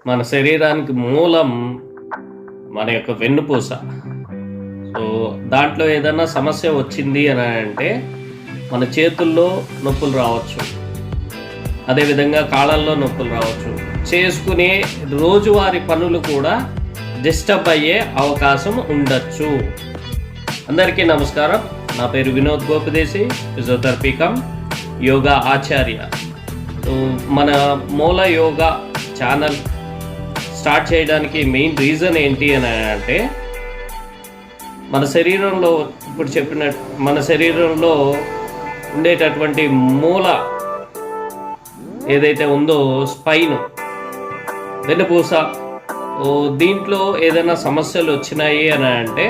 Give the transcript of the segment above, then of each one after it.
మన శరీరానికి మూలం మన యొక్క వెన్నుపూస. సో దాంట్లో ఏదైనా సమస్య వచ్చింది అని అంటే మన చేతుల్లో నొప్పులు రావచ్చు, అదేవిధంగా కాళ్ళల్లో నొప్పులు రావచ్చు, చేసుకునే రోజువారీ పనులు కూడా డిస్టర్బ్ అయ్యే అవకాశం ఉండొచ్చు. అందరికీ నమస్కారం. నా పేరు వినోద్ గోపదేశి, ఫిజియోథెరపీ కమ్ యోగా ఆచార్య. మన మూల యోగా ఛానల్ స్టార్ట్ చేయడానికి మెయిన్ రీజన్ ఏంటి అని అంటే మన శరీరంలో ఇప్పుడు చెప్పినట్టు మన శరీరంలో ఉండేటటువంటి మూల ఏదైతే ఉందో స్పైన్, వెన్నుపూస, దీంట్లో ఏదైనా సమస్యలు వచ్చినాయి అని అంటే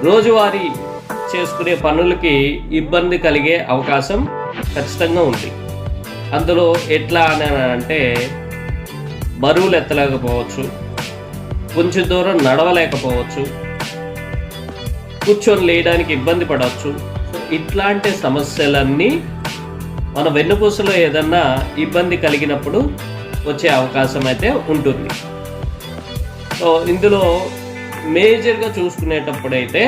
రోజువారీ చేసుకునే పనులకి ఇబ్బంది కలిగే అవకాశం ఖచ్చితంగా ఉంది. అందులో ఎట్లా అని అంటే బరువులు ఎత్తలేకపోవచ్చు, కొంచెం దూరం నడవలేకపోవచ్చు, కూర్చొని లేయడానికి ఇబ్బంది పడవచ్చు. సో ఇట్లాంటి సమస్యలన్నీ మన వెన్నుపూసలో ఏదన్నా ఇబ్బంది కలిగినప్పుడు వచ్చే అవకాశం అయితే ఉంటుంది. సో ఇందులో మేజర్గా చూసుకునేటప్పుడైతే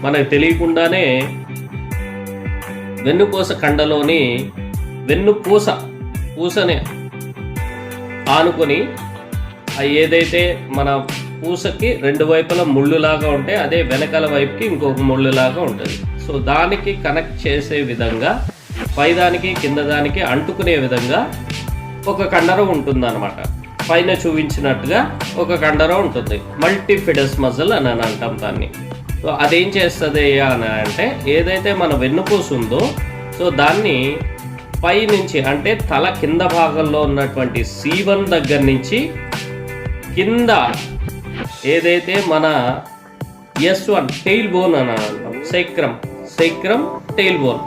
మనకు తెలియకుండానే వెన్నుపూస కండలోని పూసని ఆనుకొని ఏదైతే మన పూసకి రెండు వైపుల ముళ్ళులాగా ఉంటే అదే వెనకాల వైపుకి ఇంకొక ముళ్ళులాగా ఉంటుంది. సో దానికి కనెక్ట్ చేసే విధంగా పైదానికి కింద దానికి అంటుకునే విధంగా ఒక కండరం ఉంటుంది అన్నమాట. పైన చూపించినట్టుగా ఒక కండరం ఉంటుంది, మల్టీఫిడస్ మజిల్ అని అంటాం దాన్ని. సో అదేం చేస్తుంది అని అంటే ఏదైతే మన వెన్నుపూస ఉందో సో దాన్ని పై నుంచి అంటే తల కింద భాగంలో ఉన్నటువంటి C1 దగ్గర నుంచి కింద ఏదైతే మన S1 టెయిల్ బోన్ అని అంటాం, సైక్రమ్ టెయిల్ బోన్,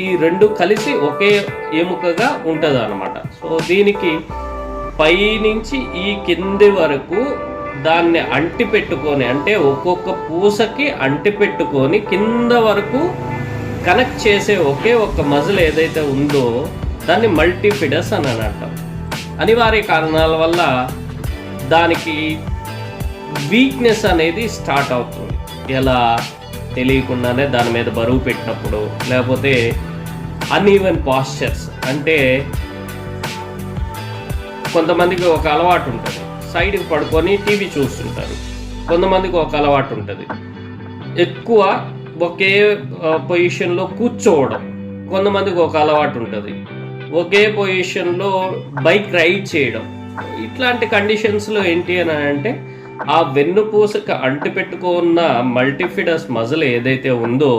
ఈ రెండు కలిసి ఒకే ఎముకగా ఉంటుంది అన్నమాట. సో దీనికి పై నుంచి ఈ కింది వరకు దాన్ని అంటి పెట్టుకొని అంటే ఒక్కొక్క పూసకి అంటి పెట్టుకొని కింద వరకు కనెక్ట్ చేసే ఒకే ఒక్క మజిల్ ఏదైతే ఉందో దాన్ని మల్టీఫిడస్ అని అంటాం. అనివార్య కారణాల వల్ల దానికి వీక్నెస్ అనేది స్టార్ట్ అవుతుంది. ఎలా తెలియకుండానే దాని మీద బరువు పెట్టినప్పుడు, లేకపోతే అన్ఈవెన్ పాస్చర్స్ అంటే కొంతమందికి ఒక అలవాటు ఉంటుంది, సైడ్కి పడుకొని టీవీ చూస్తుంటారు. కొంతమందికి ఒక అలవాటు ఉంటుంది, ఎక్కువ ఒకే పొజిషన్లో కూర్చోవడం. కొంతమందికి ఒక అలవాటు ఉంటుంది, ఒకే పొజిషన్లో బైక్ రైడ్ చేయడం. ఇట్లాంటి కండిషన్స్లో ఏంటి అని అంటే ఆ వెన్నుపూసకు అంటి పెట్టుకున్న మల్టీఫిడస్ మజిల్ ఏదైతే ఉందో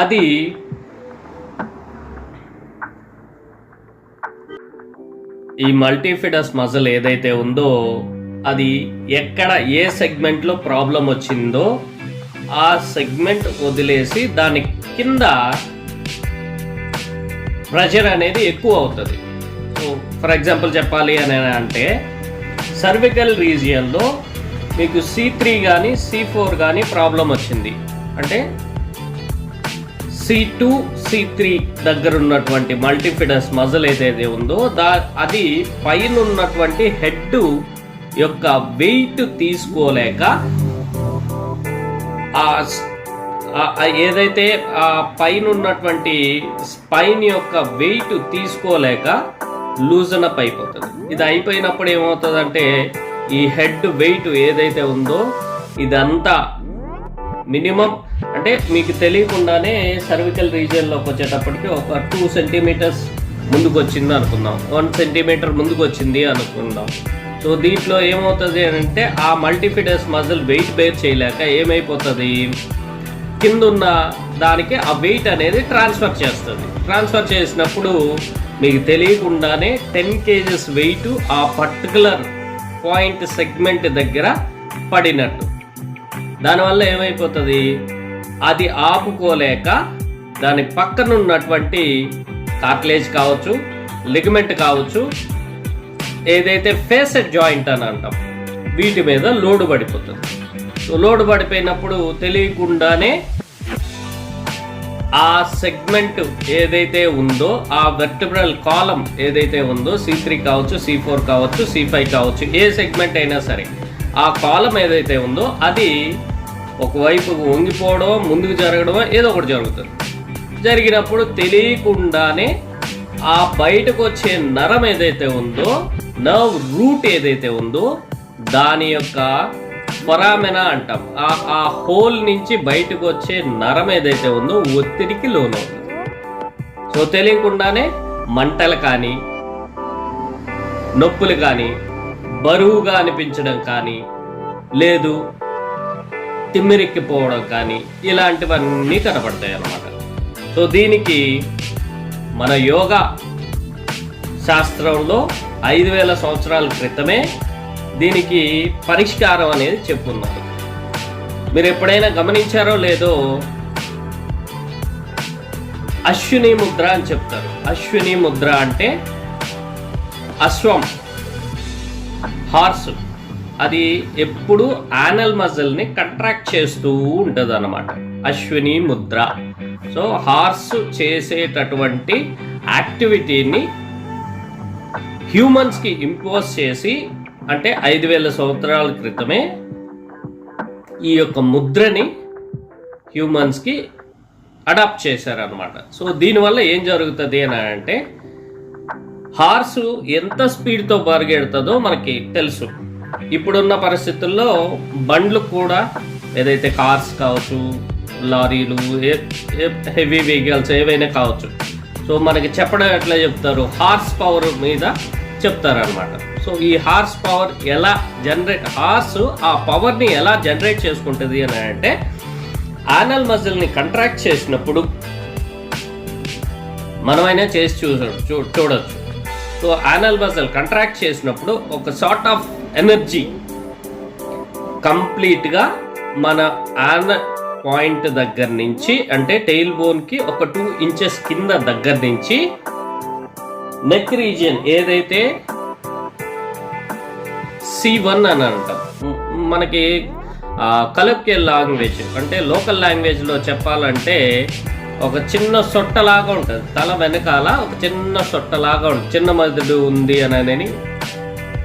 అది ఈ మల్టీఫిడస్ మజిల్ ఏదైతే ఉందో అది ఎక్కడ ఏ సెగ్మెంట్లో ప్రాబ్లం వచ్చిందో ఆ సెగ్మెంట్ వదిలేసి దాని కింద ప్రెషర్ అనేది ఎక్కువ అవుతుంది. సో ఫర్ ఎగ్జాంపుల్ చెప్పాలి అని అంటే సర్వికల్ రీజియన్లో మీకు C3 కానీ C4 కానీ ప్రాబ్లం వచ్చింది అంటే C2 C3 దగ్గర ఉన్నటువంటి మల్టీఫిడస్ మజిల్ ఏదైతే ఉందో అది పైన ఉన్నటువంటి హెడ్ యొక్క వెయిట్ తీసుకోలేక ఏదైతే ఆ పైన ఉన్నటువంటి స్పైన్ యొక్క వెయిట్ తీసుకోలేక లూజన్ అప్ అయిపోతుంది. ఇది అయిపోయినప్పుడు ఏమవుతుందంటే ఈ హెడ్ వెయిట్ ఏదైతే ఉందో ఇదంతా మినిమం అంటే మీకు తెలియకుండానే సర్వికల్ రీజియన్లోకి వచ్చేటప్పటికి ఒక 2 సెంటీమీటర్స్ ముందుకు వచ్చింది అనుకుందాం, 1 సెంటీమీటర్ ముందుకు వచ్చింది అనుకుందాం. సో దీంట్లో ఏమవుతుంది అంటే ఆ మల్టీఫిడస్ మజిల్ వెయిట్ బేర్ చేయలేక ఏమైపోతుంది, కిందున్న దానికి ఆ వెయిట్ అనేది ట్రాన్స్ఫర్ చేస్తుంది. ట్రాన్స్ఫర్ చేసినప్పుడు మీకు తెలియకుండానే 10 kgs వెయిట్ ఆ పర్టికులర్ పాయింట్ సెగ్మెంట్ దగ్గర పడినట్టు. దానివల్ల ఏమైపోతుంది, అది ఆపుకోలేక దాని పక్కన ఉన్నటువంటి కార్టిలేజ్ కావచ్చు, లిగమెంట్ కావచ్చు, ఏదైతే ఫేసెట్ జాయింట్ అని అంటాం వీటి మీద లోడ్ పడిపోతుంది. సో లోడ్ పడిపోయినప్పుడు తెలియకుండానే ఆ సెగ్మెంట్ ఏదైతే ఉందో, ఆ వెర్టిబ్రల్ కాలం ఏదైతే ఉందో, C3 కావచ్చు, C4 కావచ్చు, C5 కావచ్చు, ఏ సెగ్మెంట్ అయినా సరే ఆ కాలం ఏదైతే ఉందో అది ఒకవైపు వంగిపోవడం, ముందుకు జరగడమో ఏదో ఒకటి జరుగుతుంది. జరిగినప్పుడు తెలియకుండానే ఆ బయటకు వచ్చే నరం ఏదైతే ఉందో, నర్వ్ రూట్ ఏదైతే ఉందో, దాని యొక్క ఫొరామెనా అంటాం. ఆ హోల్ నుంచి బయటకు వచ్చే నరం ఏదైతే ఉందో ఒత్తిడికి లోనవుతుంది. సో తెలియకుండానే మంటలు కానీ, నొప్పులు కానీ, బరువుగా అనిపించడం కానీ, లేదు తిమ్మిరెక్కిపోవడం కానీ, ఇలాంటివన్నీ కనపడతాయి అన్నమాట. సో దీనికి మన యోగా శాస్త్రంలో 5000 సంవత్సరాల క్రితమే దీనికి పరిష్కారం అనేది చెప్పున్నారు. మీరు ఎప్పుడైనా గమనించారో లేదో, అశ్విని ముద్ర అని చెప్తారు. అశ్విని ముద్ర అంటే అశ్వం, హార్స్, అది ఎప్పుడు యానల్ మజిల్ని కంట్రాక్ట్ చేస్తూ ఉంటుంది అన్నమాట. అశ్విని ముద్ర. సో హార్స్ చేసేటటువంటి యాక్టివిటీని హ్యూమన్స్కి ఇంపోజ్ చేసి, అంటే 5000 సంవత్సరాల క్రితమే ఈ యొక్క ముద్రని హ్యూమన్స్కి అడాప్ట్ చేశారనమాట. సో దీనివల్ల ఏం జరుగుతుంది అని అంటే, హార్సు ఎంత స్పీడ్తో పరిగెడుతుందో మనకి తెలుసు. ఇప్పుడున్న పరిస్థితుల్లో బండ్లు కూడా, ఏదైతే కార్స్ కావచ్చు, లారీలు, హెవీ వెహికల్స్ ఏవైనా కావచ్చు, సో మనకి చెప్పడం ఎట్లా చెప్తారు, హార్స్ పవర్ మీద చెప్తారనమాట. సో ఈ హార్స్ పవర్ ఎలా హార్స్ ఆ పవర్ని ఎలా జనరేట్ చేసుకుంటుంది అని అంటే, యానల్ మజిల్ని కంట్రాక్ట్ చేసినప్పుడు మనమైనా చేసి చూడొచ్చు. సో యానల్ మజిల్ కంట్రాక్ట్ చేసినప్పుడు ఒక సార్ట్ ఆఫ్ ఎనర్జీ కంప్లీట్గా మన యానల్ పాయింట్ దగ్గర నుంచి, అంటే టెయిల్ బోన్కి ఒక 2 ఇంచెస్ కింద దగ్గర నుంచి నెక్ రీజియన్ ఏదైతే C1 అని అంటాం, మనకి కలెక్టివ్ లాంగ్వేజ్ అంటే లోకల్ లాంగ్వేజ్లో చెప్పాలంటే ఒక చిన్న సొట్టలాగా ఉంటుంది. తల వెనకాల ఒక చిన్న సొట్టలాగా ఉంటుంది, చిన్న మెదడు ఉంది అని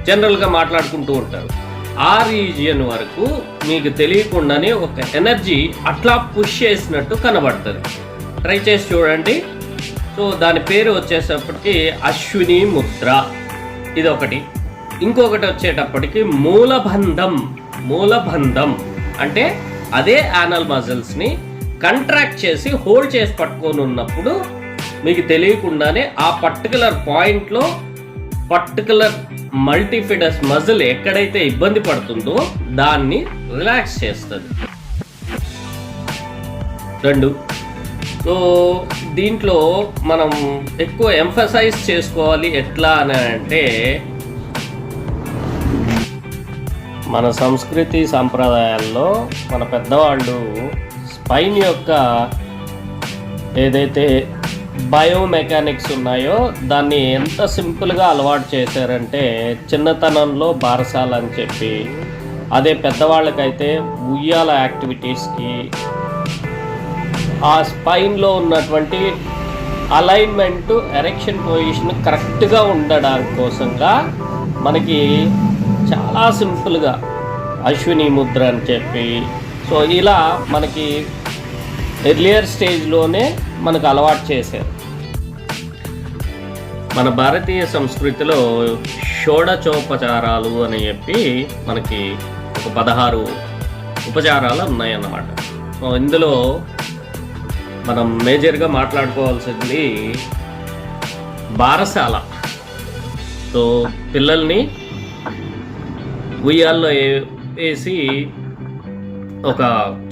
జనరల్గా మాట్లాడుకుంటూ ఉంటారు. ఆ రీజియన్ వరకు మీకు తెలియకుండానే ఒక ఎనర్జీ అట్లా పుష్ చేసినట్టు కనబడుతుంది. ట్రై చేసి చూడండి. సో దాని పేరు వచ్చేటప్పటికి అశ్విని ముద్ర, ఇది ఒకటి. ఇంకొకటి వచ్చేటప్పటికి మూలబంధం. మూలబంధం అంటే అదే యానల్ మజిల్స్ని కంట్రాక్ట్ చేసి హోల్డ్ చేసి పట్టుకొని ఉన్నప్పుడు మీకు తెలియకుండానే ఆ పర్టికులర్ పాయింట్లో పర్టికులర్ మల్టీఫిడస్ మజిల్ ఎక్కడైతే ఇబ్బంది పడుతుందో దాన్ని రిలాక్స్ చేస్తుంది. 2. సో దీంట్లో మనం ఎక్కువ ఎంఫసైజ్ చేసుకోవాలి ఎట్లా అని అంటే, మన సంస్కృతి సాంప్రదాయాల్లో మన పెద్దవాళ్ళు స్పైన్ యొక్క ఏదైతే బయోమెకానిక్స్ ఉన్నాయో దాన్ని ఎంత సింపుల్గా అలవాటు చేశారంటే, చిన్నతనంలో బారసాల అని చెప్పి, అదే పెద్దవాళ్ళకైతే ఉయ్యాల యాక్టివిటీస్కి ఆ స్పైన్లో ఉన్నటువంటి అలైన్మెంట్, ఎరెక్షన్ పొజిషన్ కరెక్ట్గా ఉండడానికి కోసంగా మనకి చాలా సింపుల్గా అశ్విని ముద్ర అని చెప్పి, సో ఇలా మనకి ఎర్లియర్ స్టేజ్లోనే మనకు అలవాటు చేశారు. మన భారతీయ సంస్కృతిలో షోడచోపచారాలు అని చెప్పి మనకి ఒక 16 ఉపచారాలు ఉన్నాయన్నమాట. సో ఇందులో మనం మేజర్గా మాట్లాడుకోవాల్సింది బారసాల. సో పిల్లల్ని ఉయ్యాల్లో వేసి ఒక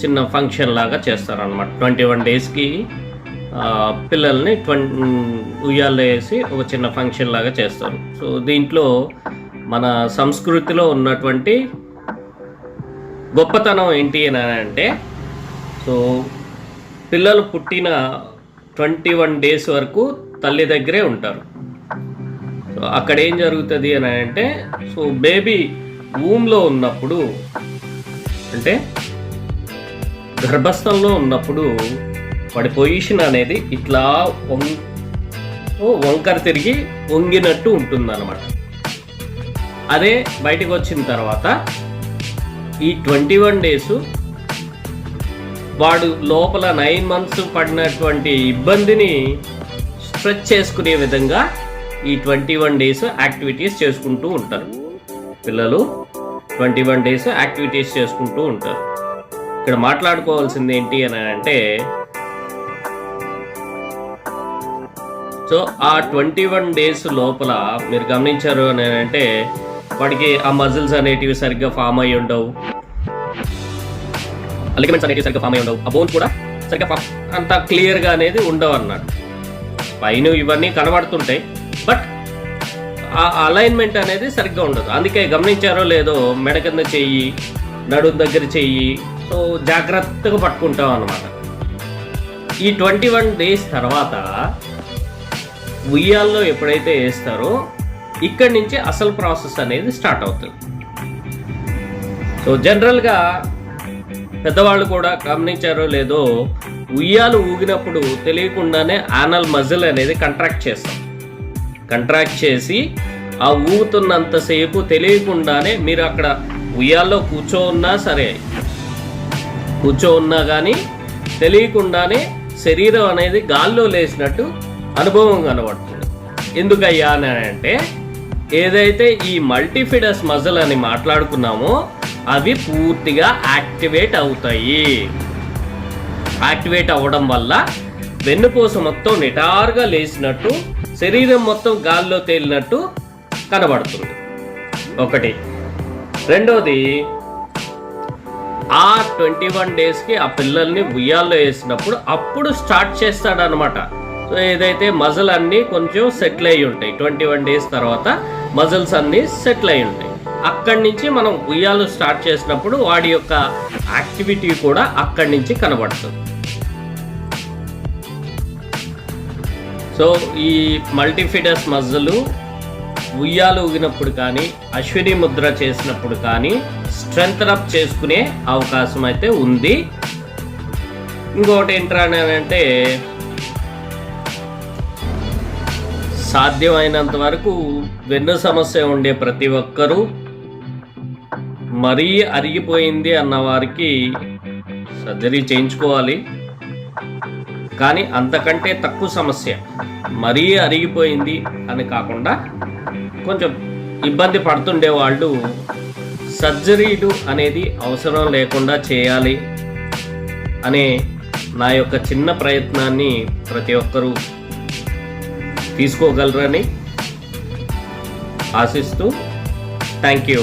చిన్న ఫంక్షన్ లాగా చేస్తారనమాట. 21 డేస్కి పిల్లల్ని ఉయ్యాల్లో వేసి ఒక చిన్న ఫంక్షన్ లాగా చేస్తారు. సో దీంట్లో మన సంస్కృతిలో ఉన్నటువంటి గొప్పతనం ఏంటి అని అంటే, సో పిల్లలు పుట్టిన 21 డేస్ వరకు తల్లి దగ్గరే ఉంటారు. సో అక్కడ ఏం జరుగుతుంది అని అంటే, సో బేబీ వూమ్లో ఉన్నప్పుడు, అంటే గర్భస్థంలో ఉన్నప్పుడు వాడి పొజిషన్ అనేది ఇట్లా వంకర తిరిగి వంగినట్టు ఉంటుందన్నమాట. అదే బయటకు వచ్చిన తర్వాత ఈ 21 డేస్ వాడు లోపల 9 months పడినటువంటి ఇబ్బందిని స్ట్రెచ్ చేసుకునే విధంగా ఈ 21 డేస్ యాక్టివిటీస్ చేసుకుంటూ ఉంటారు పిల్లలు. 21 డేస్ యాక్టివిటీస్ చేసుకుంటూ ఉంటారు. ఇక్కడ మాట్లాడుకోవాల్సింది ఏంటి అని అంటే, సో ఆ 21 డేస్ లోపల మీరు గమనించారు అని అంటే వాడికి ఆ మజిల్స్ అనేటివి సరిగ్గా ఫామ్ అయ్యి ఉండవు, లిగమెంట్స్ అనేటివి సరిగ్గా ఫామ్ అయ్యి ఉండవు, ఆ బోన్స్ కూడా సరిగ్గా అంత క్లియర్గా అనేది ఉండవు అన్నట్టు. పైన ఇవన్నీ కనబడుతుంటాయి, బట్ ఆ అలైన్మెంట్ అనేది సరిగ్గా ఉండదు. అందుకే గమనించారో లేదో మెడ కింద చెయ్యి, నడుము దగ్గర చెయ్యి, సో జాగ్రత్తగా పట్టుకుంటాం అన్నమాట. ఈ 21 డేస్ తర్వాత ఉయ్యాల్లో ఎప్పుడైతే వేస్తారో ఇక్కడి నుంచి అసలు ప్రాసెస్ అనేది స్టార్ట్ అవుతుంది. సో జనరల్గా పెద్దవాళ్ళు కూడా గమనించారో లేదో, ఉయ్యాలు ఊగినప్పుడు తెలియకుండానే యానల్ మజిల్ అనేది కంట్రాక్ట్ చేస్తాం. కంట్రాక్ట్ చేసి ఆ ఊగుతున్నంతసేపు తెలియకుండానే మీరు అక్కడ ఉయ్యాల్లో కూర్చోన్నా కానీ తెలియకుండానే శరీరం అనేది గాల్లో లేచినట్టు అనుభవం కనబడుతుంది. ఎందుకయ్యా అని అంటే, ఏదైతే ఈ మల్టీఫిడస్ మజిల్ అని మాట్లాడుకున్నామో అవి పూర్తిగా యాక్టివేట్ అవుతాయి. యాక్టివేట్ అవ్వడం వల్ల వెన్నుపూస మొత్తం నిటారుగా లేచినట్టు, శరీరం మొత్తం గాల్లో తేలినట్టు కనబడుతుంది. ఒకటి. రెండోది, ఆ 21 డేస్కి ఆ పిల్లల్ని ఉయ్యాల్లో వేసినప్పుడు అప్పుడు స్టార్ట్ చేస్తాడనమాట. సో ఏదైతే మజిల్ అన్నీ కొంచెం సెటిల్ అయి ఉంటాయి, 21 డేస్ తర్వాత మజిల్స్ అన్నీ సెటిల్ అయి ఉంటాయి. అక్కడి నుంచి మనం ఉయ్యాలు స్టార్ట్ చేసినప్పుడు వాడి యొక్క యాక్టివిటీ కూడా అక్కడి నుంచి కనబడుతుంది. సో ఈ మల్టీఫిడస్ మజిల్ ఉయ్యాలు ఊగినప్పుడు కానీ, అశ్విని ముద్ర చేసినప్పుడు కానీ స్ట్రెంగ్త్ అప్ చేసుకునే అవకాశం అయితే ఉంది. ఇంకొకటి ఏంట్రా అంటే, సాధ్యమైనంత వరకు వెన్ను సమస్య ఉండే ప్రతి ఒక్కరూ మరీ అరిగిపోయింది అన్న వారికి సర్జరీ చేయించుకోవాలి. కానీ అంతకంటే తక్కువ సమస్య, మరీ అరిగిపోయింది అని కాకుండా కొంచెం ఇబ్బంది పడుతుండే వాళ్ళు సర్జరీలు అనేది అవసరం లేకుండా చేయాలి అనే నా యొక్క చిన్న ప్రయత్నాన్ని ప్రతి ఒక్కరూ తీసుకోగలరని ఆశిస్తూ, థ్యాంక్ యూ.